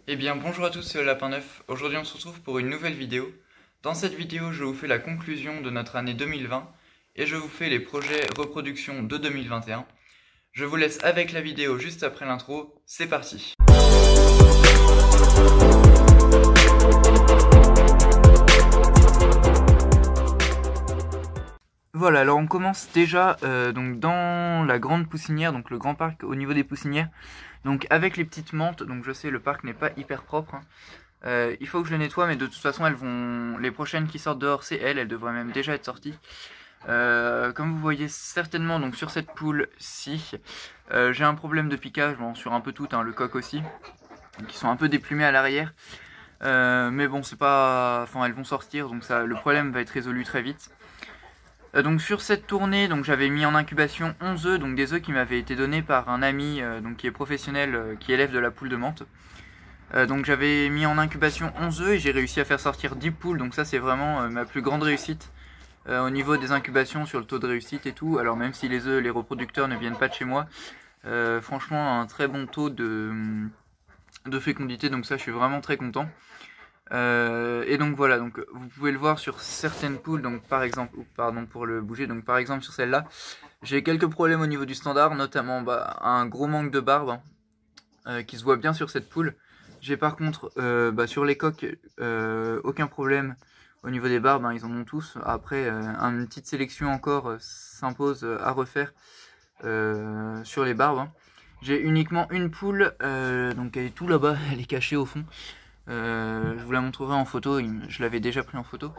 Eh bien bonjour à tous, c'est le Lapin Neuf. Aujourd'hui on se retrouve pour une nouvelle vidéo. Dans cette vidéo je vous fais la conclusion de notre année 2020 et je vous fais les projets reproduction de 2021. Je vous laisse avec la vidéo juste après l'intro, c'est parti. Voilà, alors on commence déjà donc dans la grande poussinière, donc le grand parc au niveau des poussinières. Donc avec les petites menthes, donc je sais le parc n'est pas hyper propre, hein. Il faut que je le nettoie, mais de toute façon les prochaines qui sortent dehors c'est elles devraient même déjà être sorties. Comme vous voyez certainement donc sur cette poule-ci, j'ai un problème de piquage, bon, sur un peu toutes, hein, le coq aussi, qui sont un peu déplumés à l'arrière. Mais bon, c'est pas, enfin elles vont sortir, donc ça, le problème va être résolu très vite. Donc sur cette tournée, donc j'avais mis en incubation 11 œufs, donc des œufs qui m'avaient été donnés par un ami donc qui est professionnel, qui élève de la poule de menthe. Donc j'avais mis en incubation 11 œufs et j'ai réussi à faire sortir 10 poules, donc ça c'est vraiment ma plus grande réussite au niveau des incubations, sur le taux de réussite et tout. Alors même si les œufs, les reproducteurs ne viennent pas de chez moi, franchement un très bon taux de fécondité, donc ça je suis vraiment très content. Et donc voilà, donc vous pouvez le voir sur certaines poules, donc par exemple, pardon pour le bouger, donc par exemple sur celle-là, j'ai quelques problèmes au niveau du standard, notamment un gros manque de barbe qui se voit bien sur cette poule. J'ai par contre sur les coqs aucun problème au niveau des barbes, hein, ils en ont tous. Après une petite sélection encore s'impose à refaire sur les barbes, hein. J'ai uniquement une poule, donc elle est tout là-bas, elle est cachée au fond. Je vous la montrerai en photo, je l'avais déjà pris en photo.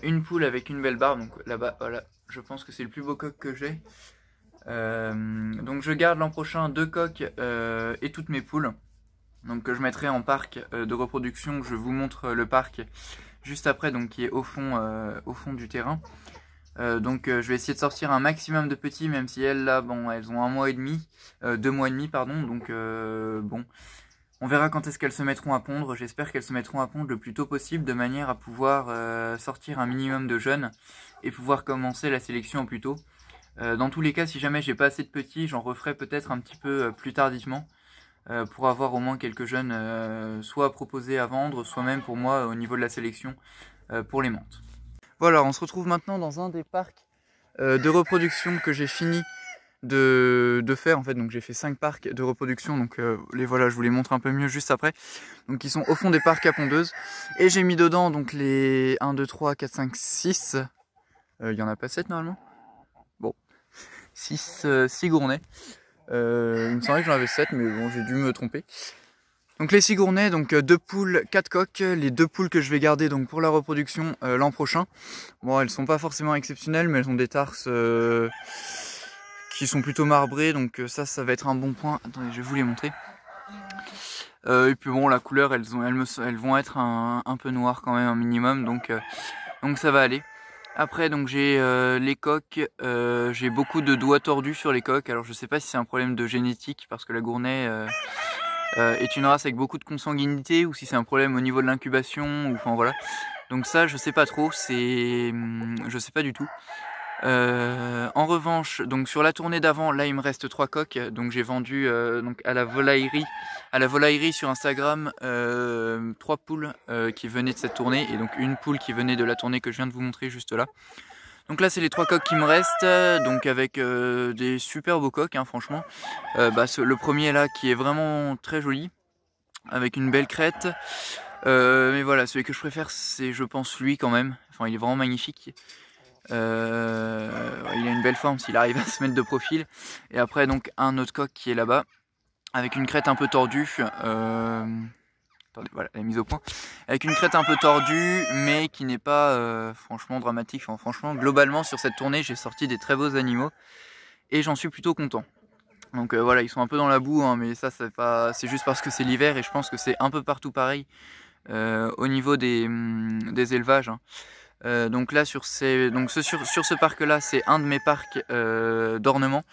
Une poule avec une belle barbe, donc là-bas, voilà, je pense que c'est le plus beau coq que j'ai. Donc je garde l'an prochain 2 coqs et toutes mes poules. Donc que je mettrai en parc de reproduction. Je vous montre le parc juste après, donc qui est au fond du terrain. Donc je vais essayer de sortir un maximum de petits, même si elles là, bon, elles ont 1 mois et demi, 2 mois et demi pardon, donc bon. On verra quand est-ce qu'elles se mettront à pondre. J'espère qu'elles se mettront à pondre le plus tôt possible, de manière à pouvoir sortir un minimum de jeunes et pouvoir commencer la sélection au plus tôt. Dans tous les cas, si jamais j'ai pas assez de petits, j'en referai peut-être un petit peu plus tardivement pour avoir au moins quelques jeunes soit proposés à vendre, soit même pour moi au niveau de la sélection pour les menthes. Voilà, on se retrouve maintenant dans un des parcs de reproduction que j'ai fini de faire en fait. Donc j'ai fait 5 parcs de reproduction, donc les voilà, je vous les montre un peu mieux juste après. Donc ils sont au fond des parcs à pondeuses et j'ai mis dedans donc les 1, 2, 3, 4, 5, 6, il y en a pas 7 normalement, bon 6 gournets, il me semblait que j'en avais 7 mais bon j'ai dû me tromper. Donc les 6 gournets, donc 2 poules, 4 coqs, les 2 poules que je vais garder donc pour la reproduction l'an prochain. Bon, elles sont pas forcément exceptionnelles, mais elles ont des tarses qui sont plutôt marbrés, donc ça va être un bon point. Attendez, je vais vous les montrer. Et puis bon, la couleur, elles vont être un peu noires quand même, un minimum, donc ça va aller. Après, donc j'ai les coqs, j'ai beaucoup de doigts tordus sur les coqs. Alors je sais pas si c'est un problème de génétique, parce que la gournay est une race avec beaucoup de consanguinité, ou si c'est un problème au niveau de l'incubation, ou enfin voilà. Donc ça, je sais pas trop, je sais pas du tout. En revanche, donc sur la tournée d'avant, là il me reste 3 coqs, donc j'ai vendu donc à la volaillerie sur Instagram 3 poules qui venaient de cette tournée, et donc une poule qui venait de la tournée que je viens de vous montrer juste là. Donc là c'est les 3 coqs qui me restent, donc avec des super beaux coqs, hein, franchement. Le premier là qui est vraiment très joli, avec une belle crête. Mais voilà, celui que je préfère c'est, je pense, lui quand même. Enfin il est vraiment magnifique. Il a une belle forme s'il arrive à se mettre de profil. Et après donc un autre coq qui est là-bas, avec une crête un peu tordue. Attendez, voilà, elle est mise au point. Avec une crête un peu tordue, mais qui n'est pas franchement dramatique. Enfin, franchement, globalement sur cette tournée, j'ai sorti des très beaux animaux et j'en suis plutôt content. Donc voilà, ils sont un peu dans la boue, hein, mais ça c'est juste parce que c'est l'hiver, et je pense que c'est un peu partout pareil au niveau des élevages, hein. Donc là sur ce parc là, c'est un de mes parcs d'ornement.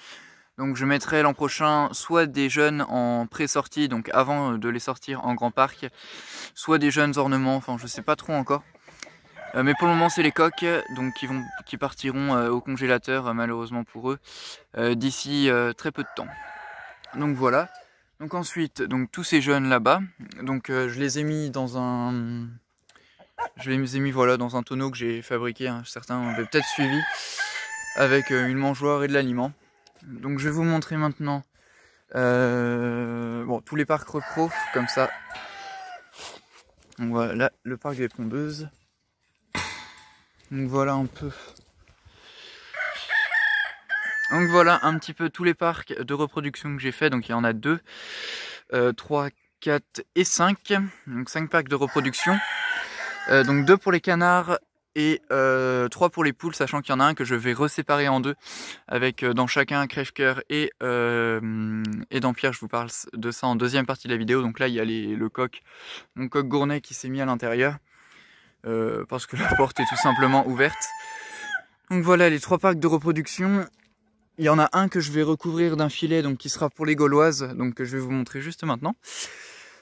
Donc je mettrai l'an prochain soit des jeunes en pré-sortie, donc avant de les sortir en grand parc, soit des jeunes ornements, enfin je sais pas trop encore. Mais pour le moment c'est les coqs, donc qui partiront au congélateur malheureusement pour eux d'ici très peu de temps. Donc voilà. Donc ensuite, donc tous ces jeunes là-bas, donc je les ai mis dans un... Je les ai mis voilà, dans un tonneau que j'ai fabriqué, hein. Certains avaient peut-être suivi, avec une mangeoire et de l'aliment. Donc je vais vous montrer maintenant bon, tous les parcs repro, comme ça. Donc voilà, là, le parc des pondeuses. Donc voilà un peu. Donc voilà un petit peu tous les parcs de reproduction que j'ai fait. Donc il y en a 2, 3, 4 et 5. Donc 5 parcs de reproduction. Donc 2 pour les canards et 3 pour les poules, sachant qu'il y en a un que je vais reséparer en 2 avec dans chacun un crève-cœur et Dampierre. Je vous parle de ça en deuxième partie de la vidéo. Donc là il y a le coq, mon coq gournay qui s'est mis à l'intérieur parce que la porte est tout simplement ouverte. Donc voilà les 3 parcs de reproduction. Il y en a un que je vais recouvrir d'un filet, donc qui sera pour les gauloises, donc que je vais vous montrer juste maintenant,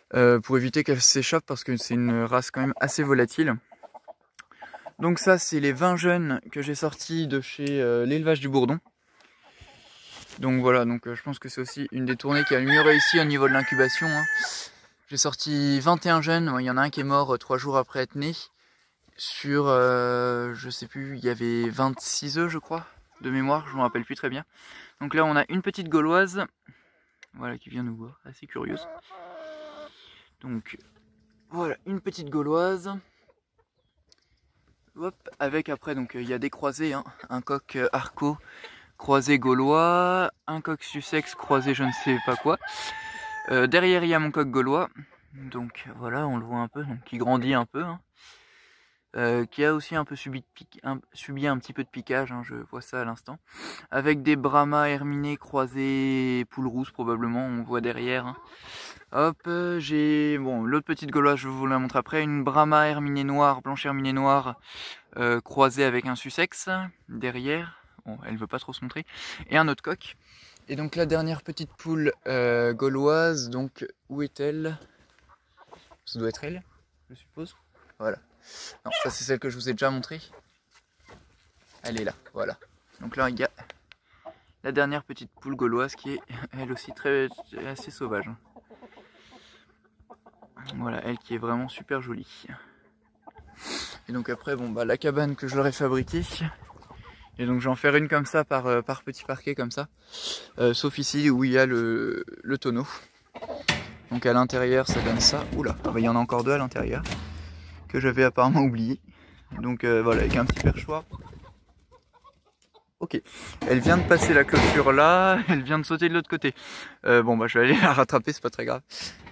pour éviter qu'elles s'échappent parce que c'est une race quand même assez volatile. Donc ça c'est les 20 jeunes que j'ai sortis de chez l'élevage du Bourdon. Donc voilà, donc je pense que c'est aussi une des tournées qui a le mieux réussi au niveau de l'incubation, hein. J'ai sorti 21 jeunes, il y en a un qui est mort 3 jours après être né. Sur, je sais plus, il y avait 26 œufs je crois, de mémoire, je me rappelle plus très bien. Donc là on a une petite gauloise, voilà, qui vient nous voir, assez curieuse. Donc voilà, une petite gauloise. Hop, avec après donc il y a des croisés, hein. Un coq arco croisé gaulois, un coq sussex croisé je ne sais pas quoi. Derrière il y a mon coq gaulois, donc voilà, on le voit un peu, donc qui grandit un peu, hein. Qui a aussi un peu subi un petit peu de piquage, hein, je vois ça à l'instant. Avec des Brahma herminés croisés poule rousse probablement, on voit derrière, hein. Hop, j'ai bon, l'autre petite gauloise, je vous la montre après, une Brahma herminée noire, blanche herminée noire, croisée avec un sussex derrière. Bon, elle veut pas trop se montrer. Et un autre coq. Et donc la dernière petite poule gauloise, donc où est-elle? Ça doit être elle, je suppose. Voilà. Non, ça c'est celle que je vous ai déjà montrée. Elle est là, voilà. Donc là il y a la dernière petite poule gauloise qui est elle aussi assez sauvage. Voilà, elle qui est vraiment super jolie. Et donc après, bon bah la cabane que je leur ai fabriquée. Et donc je vais en faire une comme ça par petit parquet comme ça. Sauf ici où il y a le tonneau. Donc à l'intérieur ça donne ça. Oula, ah bah, il y en a encore 2 à l'intérieur que j'avais apparemment oublié. Donc voilà, avec un petit perchoir. Ok, elle vient de passer la clôture là, elle vient de sauter de l'autre côté. Bon bah je vais aller la rattraper, c'est pas très grave.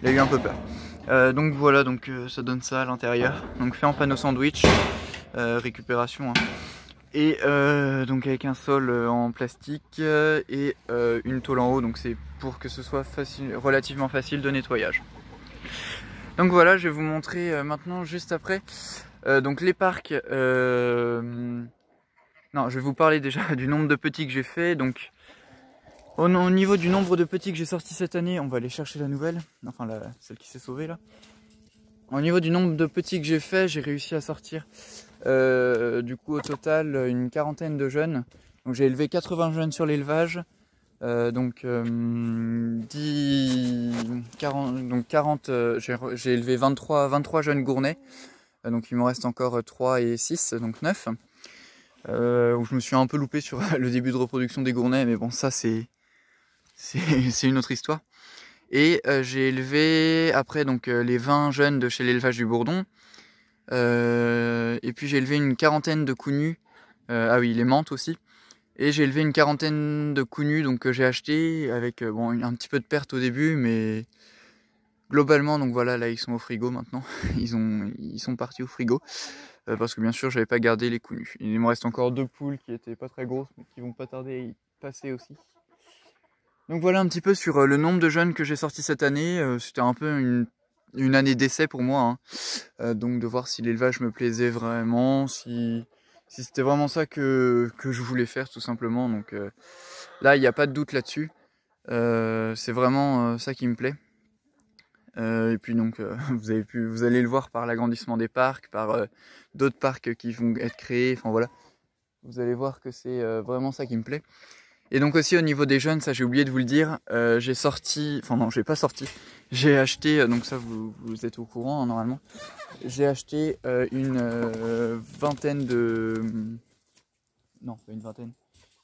Elle a eu un peu peur. Donc voilà, donc ça donne ça à l'intérieur. Donc fait en panneau sandwich, récupération, hein. Et donc avec un sol en plastique et une tôle en haut, donc c'est pour que ce soit relativement facile de nettoyage. Donc voilà, je vais vous montrer maintenant juste après donc les parcs. Non, je vais vous parler déjà du nombre de petits que j'ai fait. Donc au niveau du nombre de petits que j'ai sortis cette année, on va aller chercher la nouvelle, enfin celle qui s'est sauvée là. Au niveau du nombre de petits que j'ai fait, j'ai réussi à sortir du coup au total une 40aine de jeunes. Donc j'ai élevé 80 jeunes sur l'élevage. Donc 40, j'ai élevé 23 jeunes gournets. Donc il me reste encore 3 et 6, donc 9. Où je me suis un peu loupé sur le début de reproduction des gournets, mais bon ça c'est une autre histoire. Et j'ai élevé après donc les 20 jeunes de chez l'élevage du Bourdon. Et puis j'ai élevé une 40aine de coups nus. Ah oui, les menthes aussi. Et j'ai élevé une 40aine de coups nus donc que j'ai acheté avec bon un petit peu de perte au début, mais globalement donc voilà, là ils sont au frigo maintenant. Ils sont partis au frigo parce que bien sûr j'avais pas gardé les coups nus. Il me reste encore 2 poules qui étaient pas très grosses mais qui vont pas tarder à y passer aussi. Donc voilà un petit peu sur le nombre de jeunes que j'ai sortis cette année. C'était un peu une année d'essai pour moi, hein. Donc de voir si l'élevage me plaisait vraiment, si c'était vraiment ça que je voulais faire tout simplement. Donc là il n'y a pas de doute là-dessus. C'est vraiment ça qui me plaît. Et puis donc vous allez le voir par l'agrandissement des parcs, par d'autres parcs qui vont être créés. Enfin voilà, vous allez voir que c'est vraiment ça qui me plaît. Et donc aussi au niveau des jeunes, ça j'ai oublié de vous le dire, j'ai sorti, enfin non j'ai pas sorti, j'ai acheté, donc ça vous êtes au courant hein, normalement, j'ai acheté une vingtaine de... Non pas une vingtaine,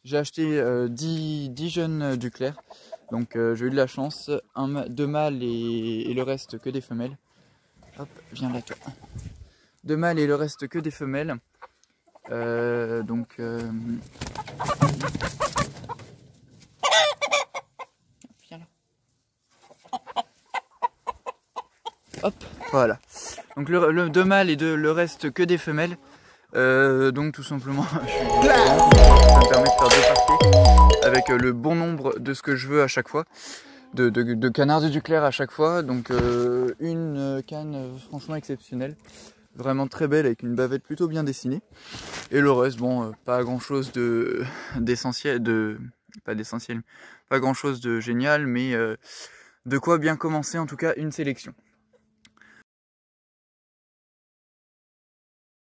j'ai acheté 10 jeunes du clair, donc j'ai eu de la chance, 2 mâles et le reste que des femelles. Hop, viens là toi. 2 mâles et le reste que des femelles, donc... Hop, voilà. Donc le 2 mâles et le reste que des femelles. Donc tout simplement, ça me permet de faire 2 parquets avec le bon nombre de ce que je veux à chaque fois. De canards du clair à chaque fois. Donc une canne franchement exceptionnelle. Vraiment très belle avec une bavette plutôt bien dessinée. Et le reste, bon, pas grand chose d'essentiel, pas d'essentiel, pas grand chose de génial, mais de quoi bien commencer en tout cas une sélection.